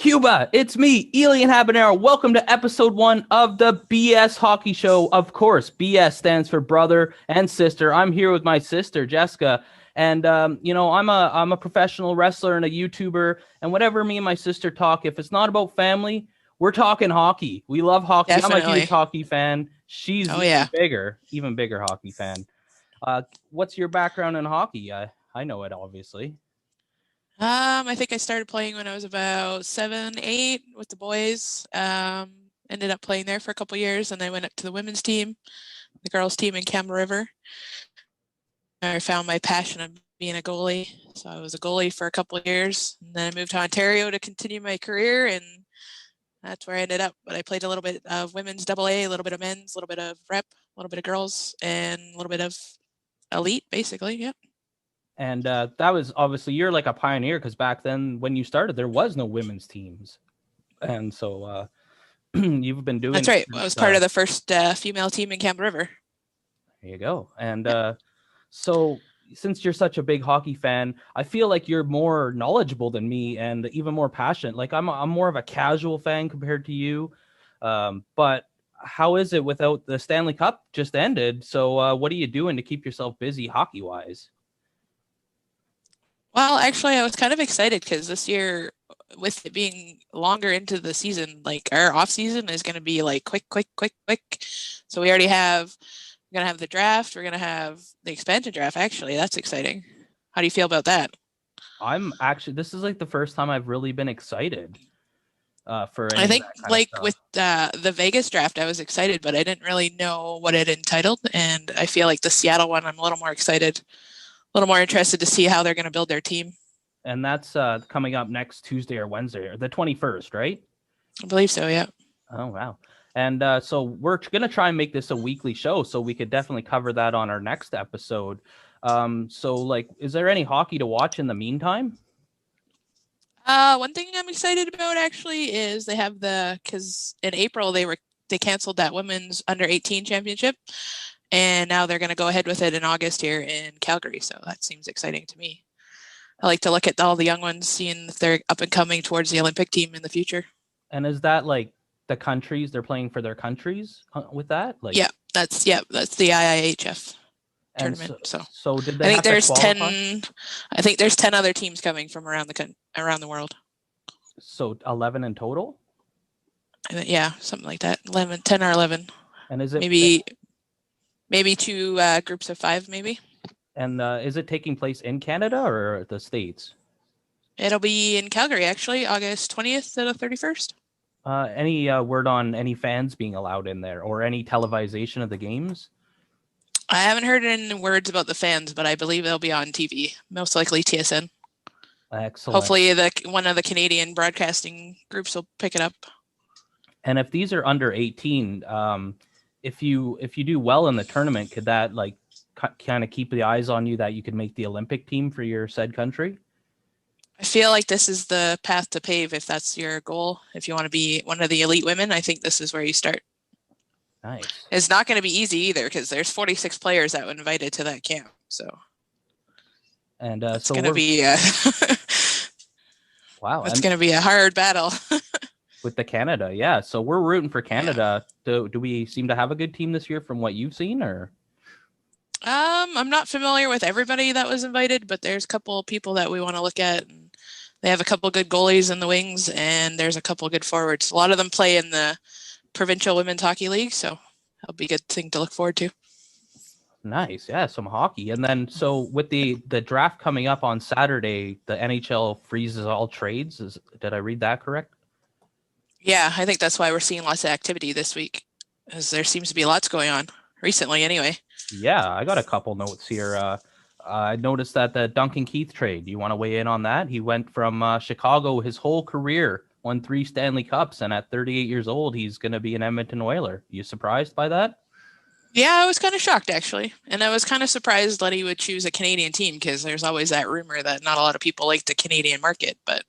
Cuba, it's me, Elian Habanero. Welcome to episode 1 of the BS Hockey Show. Of course, BS stands for brother and sister. I'm here with my sister, Jessika. And, I'm a professional wrestler and a YouTuber. And whatever me and my sister talk, if it's not about family, we're talking hockey. We love hockey. Definitely. I'm a huge hockey fan. She's yeah. even bigger hockey fan. What's your background in hockey? I know it, obviously. I think I started playing when I was about 7, 8 with the boys. Ended up playing there for a couple years, and I went up to the women's team, the girls' team in Camel River. I found my passion of being a goalie, so I was a goalie for a couple of years, and then I moved to Ontario to continue my career, and that's where I ended up. But I played a little bit of women's AA, a little bit of men's, a little bit of rep, a little bit of girls, and a little bit of elite, basically. Yeah. And that was obviously, you're like a pioneer, because back then when you started, there was no women's teams. And so you've been doing. That's right. I was part of the first female team in Camp River. There you go. And so since you're such a big hockey fan, I feel like you're more knowledgeable than me and even more passionate. Like I'm more of a casual fan compared to you. But how is it without the Stanley Cup just ended? So what are you doing to keep yourself busy hockey-wise? Well, actually, I was kind of excited because this year, with it being longer into the season, like our off season is going to be like quick. So we're going to have the draft. We're going to have the expansion draft. Actually, that's exciting. How do you feel about that? This is like the first time I've really been excited for I think like with the Vegas draft, I was excited, but I didn't really know what it entitled. And I feel like the Seattle one, I'm a little more excited. A little more interested to see how they're going to build their team. And that's coming up next Tuesday or Wednesday, or the 21st, right? I believe so, yeah. Oh, wow. And so we're going to try and make this a weekly show, so we could definitely cover that on our next episode. Is there any hockey to watch in the meantime? One thing I'm excited about actually is because in April they canceled that women's under 18 championship. And now they're going to go ahead with it in August here in Calgary. So that seems exciting to me. I like to look at all the young ones, seeing if they're up and coming towards the Olympic team in the future. And is that like the countries they're playing for their countries with that? That's the IIHF tournament. So did they? I think there's 10. I think there's 10 other teams coming from around the world. So 11 in total. Yeah, something like that. 10 or 11. And is it maybe two groups of 5, maybe. And is it taking place in Canada or the States? It'll be in Calgary, actually, August 20th to the 31st. Any word on any fans being allowed in there or any televisation of the games? I haven't heard any words about the fans, but I believe they'll be on TV, most likely TSN. Excellent. Hopefully one of the Canadian broadcasting groups will pick it up. And if these are under 18, if you do well in the tournament, could that like kind of keep the eyes on you that you could make the Olympic team for your said country? I feel like this is the path to pave if that's your goal. If you want to be one of the elite women, I think this is where you start. Nice. It's not going to be easy either because there's 46 players that were invited to that camp. So, and it's going to be wow. It's going to be a hard battle. With the Canada, yeah. So we're rooting for Canada. Yeah. Do we seem to have a good team this year from what you've seen, or? I'm not familiar with everybody that was invited, but there's a couple of people that we want to look at. And they have a couple good goalies in the wings, and there's a couple good forwards. A lot of them play in the Provincial Women's Hockey League, so that'll be a good thing to look forward to. Nice, yeah, some hockey. And then, so with the draft coming up on Saturday, the NHL freezes all trades. Did I read that correct? Yeah, I think that's why we're seeing lots of activity this week, as there seems to be lots going on recently anyway. Yeah, I got a couple notes here. I noticed that the Duncan Keith trade, do you want to weigh in on that? He went from Chicago his whole career, won 3 Stanley Cups, and at 38 years old, he's going to be an Edmonton Oiler. You surprised by that? Yeah, I was kind of shocked, actually. And I was kind of surprised that he would choose a Canadian team because there's always that rumor that not a lot of people like the Canadian market, but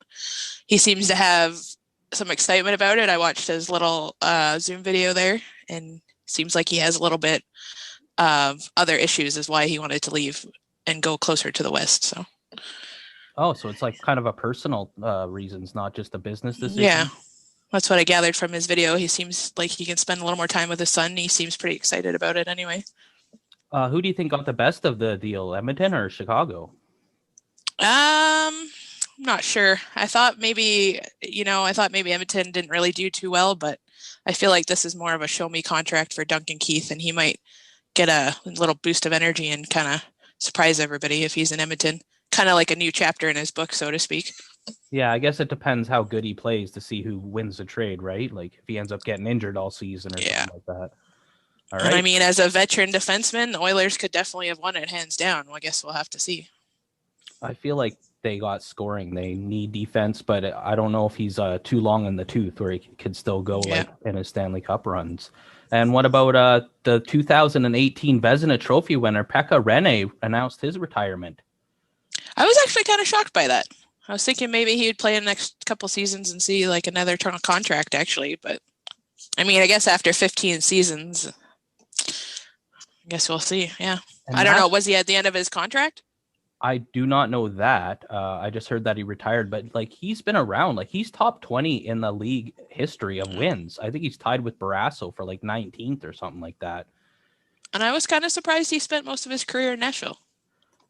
he seems to have some excitement about it. I watched his little Zoom video there, and seems like he has a little bit of other issues is why he wanted to leave and go closer to the West. So Oh, so it's like kind of a personal reasons, not just a business Yeah, decision. that's what I gathered from his video. He seems like he can spend a little more time with his son. He seems pretty excited about it anyway. Who do you think got the best of the deal, Edmonton or Chicago? I'm not sure. I thought maybe Edmonton didn't really do too well, but I feel like this is more of a show me contract for Duncan Keith, and he might get a little boost of energy and kind of surprise everybody if he's in Edmonton. Kind of like a new chapter in his book, so to speak. Yeah, I guess it depends how good he plays to see who wins the trade, right? Like if he ends up getting injured all season or Yeah. something like that. All And I right. mean, as a veteran defenseman, the Oilers could definitely have won it hands down. Well, I guess we'll have to see. I feel like they got scoring. They need defense, but I don't know if he's too long in the tooth where he could still go like in his Stanley Cup runs. And what about the 2018 Vezina Trophy winner, Pekka Rinne, announced his retirement? I was actually kind of shocked by that. I was thinking maybe he would play in the next couple seasons and see like another turn of contract, actually. But I mean, I guess after 15 seasons, I guess we'll see. Yeah. And I don't know. Was he at the end of his contract? I do not know that. I just heard that he retired, but like he's been around. Like he's top 20 in the league history of wins. I think he's tied with Barrasso for like 19th or something like that. And I was kind of surprised he spent most of his career in Nashville.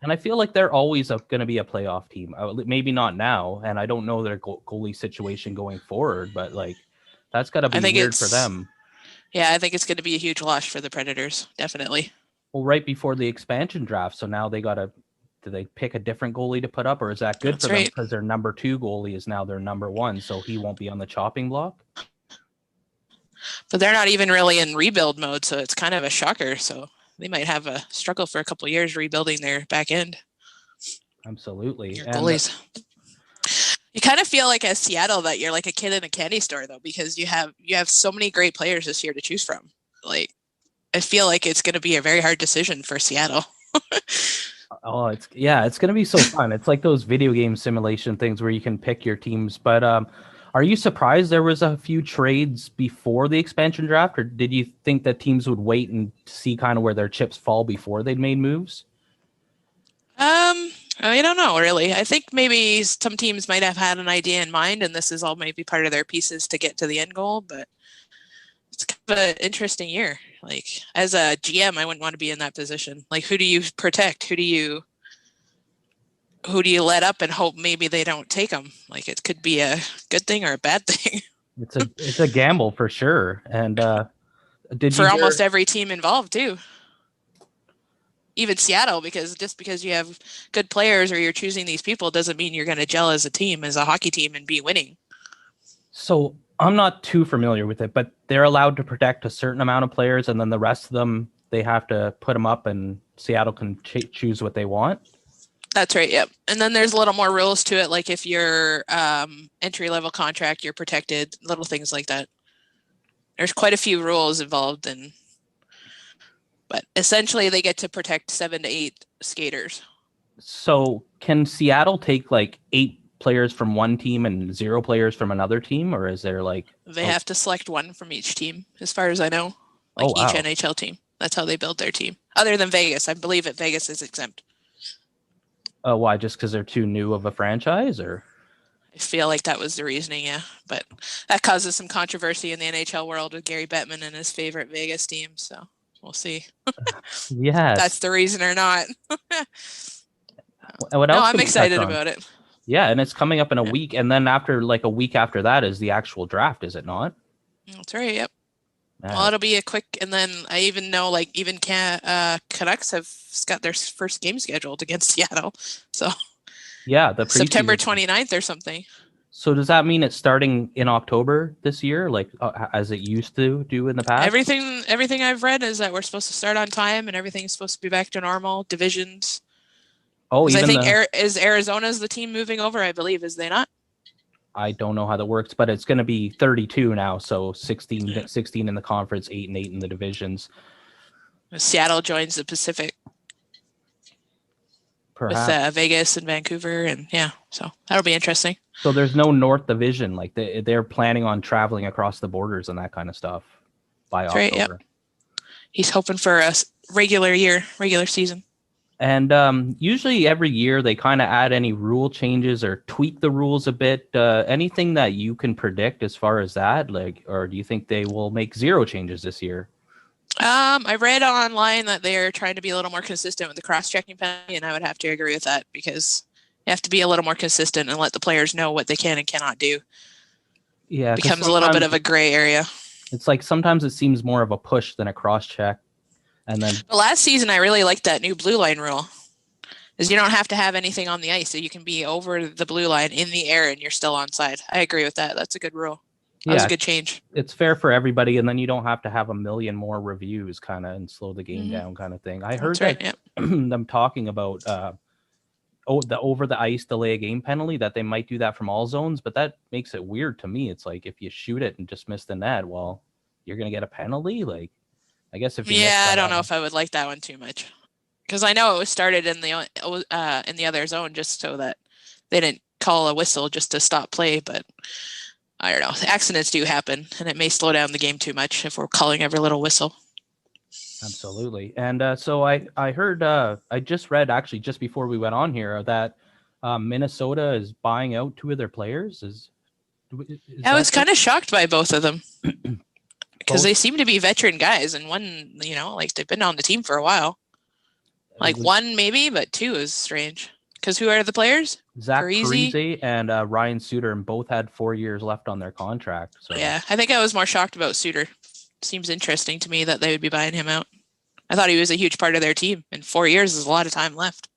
And I feel like they're always going to be a playoff team. Maybe not now, and I don't know their goalie situation going forward, but like that's got to be weird for them. Yeah, I think it's going to be a huge loss for the Predators, definitely. Well, right before the expansion draft, so now they got to do they pick a different goalie to put up, or is that good for them because their number 2 goalie is now their number 1, so he won't be on the chopping block? But they're not even really in rebuild mode, so it's kind of a shocker. So they might have a struggle for a couple of years rebuilding their back end. Absolutely. Your goalies. You kind of feel like as Seattle that you're like a kid in a candy store though, because you have so many great players this year to choose from. Like I feel like it's going to be a very hard decision for Seattle. Oh, it's going to be so fun. It's like those video game simulation things where you can pick your teams. But are you surprised there was a few trades before the expansion draft, or did you think that teams would wait and see kind of where their chips fall before they'd made moves? I don't know, really. I think maybe some teams might have had an idea in mind, and this is all maybe part of their pieces to get to the end goal, but it's kind of an interesting year. Like, as a GM, I wouldn't want to be in that position. Like, who do you protect? Who do you let up and hope maybe they don't take them? Like, it could be a good thing or a bad thing. It's a gamble for sure. And for almost every team involved, too. Even Seattle, because just because you have good players or you're choosing these people doesn't mean you're going to gel as a team, as a hockey team, and be winning. So I'm not too familiar with it, but they're allowed to protect a certain amount of players, and then the rest of them, they have to put them up, and Seattle can choose what they want. That's right, yep. And then there's a little more rules to it, like if you're entry-level contract, you're protected, little things like that. There's quite a few rules involved, but essentially they get to protect 7 to 8 skaters. So can Seattle take like 8 players from one team and 0 players from another team, or is there like... They have to select one from each team, as far as I know. Like each NHL team. That's how they build their team. Other than Vegas. I believe that Vegas is exempt. Why? Just because they're too new of a franchise, or? I feel like that was the reasoning, yeah. But that causes some controversy in the NHL world with Gary Bettman and his favorite Vegas team, so we'll see. Yes. That's the reason or not. What else I'm excited about it. Yeah, and it's coming up in a week, and then after like a week after that is the actual draft, is it not? That's right, yep. Well, it'll be a quick, and then I even know like even Canucks have got their first game scheduled against Seattle. So yeah, the September 29th or something. So does that mean it's starting in October this year, like as it used to do in the past? Everything I've read is that we're supposed to start on time and everything's supposed to be back to normal. Divisions. Oh, even I think is Arizona's the team moving over, I believe, is they not? I don't know how that works, but it's going to be 32 now, so 16 in the conference, 8 and 8 in the divisions. Seattle joins the Pacific. Perhaps. With Vegas and Vancouver, and yeah, so that'll be interesting. So there's no North Division, like they're planning on traveling across the borders and that kind of stuff by October. Right, yep. He's hoping for a regular season. And usually every year they kind of add any rule changes or tweak the rules a bit. Anything that you can predict as far as that, like, or do you think they will make zero changes this year? I read online that they're trying to be a little more consistent with the cross-checking penalty, and I would have to agree with that because you have to be a little more consistent and let the players know what they can and cannot do. Yeah, It because becomes a little bit of a gray area. it's like sometimes it seems more of a push than a cross-check. And then But last season, I really liked that new blue line rule. Is you don't have to have anything on the ice, so you can be over the blue line in the air and you're still onside. I agree with that. That's a good rule. That was a good change. It's fair for everybody, and then you don't have to have a million more reviews kind of and slow the game down kind of thing. I heard them talking about the over the ice delay a game penalty, that they might do that from all zones, but that makes it weird to me. It's like if you shoot it and just miss the net, well, you're going to get a penalty. Like, I guess if you I don't know if I would like that one too much. Because I know it was started in the other zone just so that they didn't call a whistle just to stop play, but I don't know. Accidents do happen, and it may slow down the game too much if we're calling every little whistle. Absolutely. And so I heard, I just read actually just before we went on here that Minnesota is buying out 2 of their players. I was kind of shocked by both of them because they seem to be veteran guys, and one, like they've been on the team for a while. Like one maybe, but 2 is strange. Because who are the players? Zach Parise and Ryan Suter, and both had 4 years left on their contract. So yeah, I think I was more shocked about Suter. Seems interesting to me that they would be buying him out. I thought he was a huge part of their team, and 4 years is a lot of time left.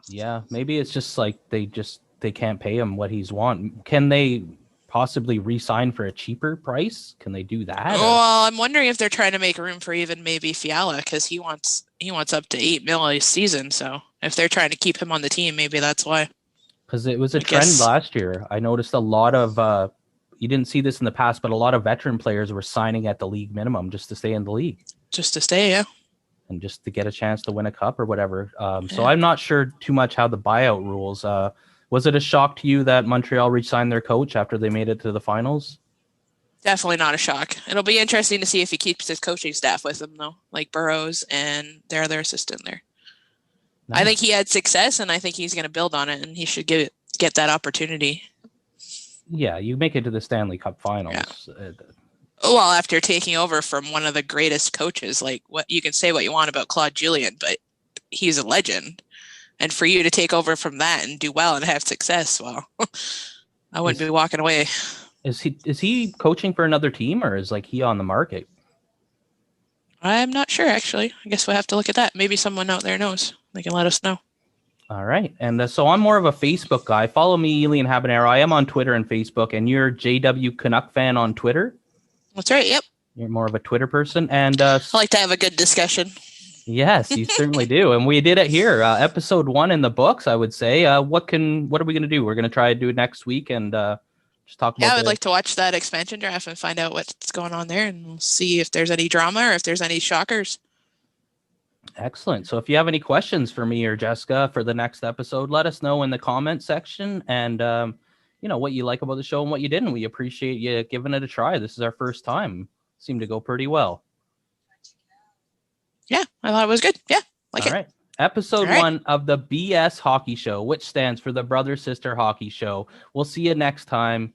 Yeah, maybe it's just like they can't pay him what he's want. Can they possibly re-sign for a cheaper price? Can they do that? Well, I'm wondering if they're trying to make room for even maybe Fiala, because he wants up to $8 million a season. So if they're trying to keep him on the team, maybe that's why. Because it was a trend last year. I noticed a lot of you didn't see this in the past, but a lot of veteran players were signing at the league minimum just to stay in the league. Just to stay, yeah. And just to get a chance to win a cup or whatever. So I'm not sure too much how the buyout rules. Was it a shock to you that Montreal re-signed their coach after they made it to the finals? Definitely not a shock. It'll be interesting to see if he keeps his coaching staff with him, though, like Burroughs and their other assistant there. Nice. I think he had success, and I think he's going to build on it, and he should get that opportunity. Yeah, you make it to the Stanley Cup Finals. Yeah. Well, after taking over from one of the greatest coaches, like what you can say what you want about Claude Julien, but he's a legend. And for you to take over from that and do well and have success, well, I wouldn't be walking away. Is he coaching for another team, or is he on the market? I'm not sure, actually. I guess we'll have to look at that. Maybe someone out there knows. They can let us know. All right. And so I'm more of a Facebook guy. Follow me, Elian Habanero. I am on Twitter and Facebook, and you're JW Canuck fan on Twitter? That's right, yep. You're more of a Twitter person. And I like to have a good discussion. Yes, you certainly do. And we did it here. Episode 1 in the books, I would say. What are we going to do? We're going to try to do it next week and just talk about I would like to watch that expansion draft and find out what's going on there, and we'll see if there's any drama or if there's any shockers. Excellent. So if you have any questions for me or Jessica for the next episode, let us know in the comment section, and what you like about the show and what you didn't. We appreciate you giving it a try. This is our first time. Seemed to go pretty well. Yeah, I thought it was good. Yeah, All right. Episode 1 of the BS Hockey Show, which stands for the Brother Sister Hockey Show. We'll see you next time.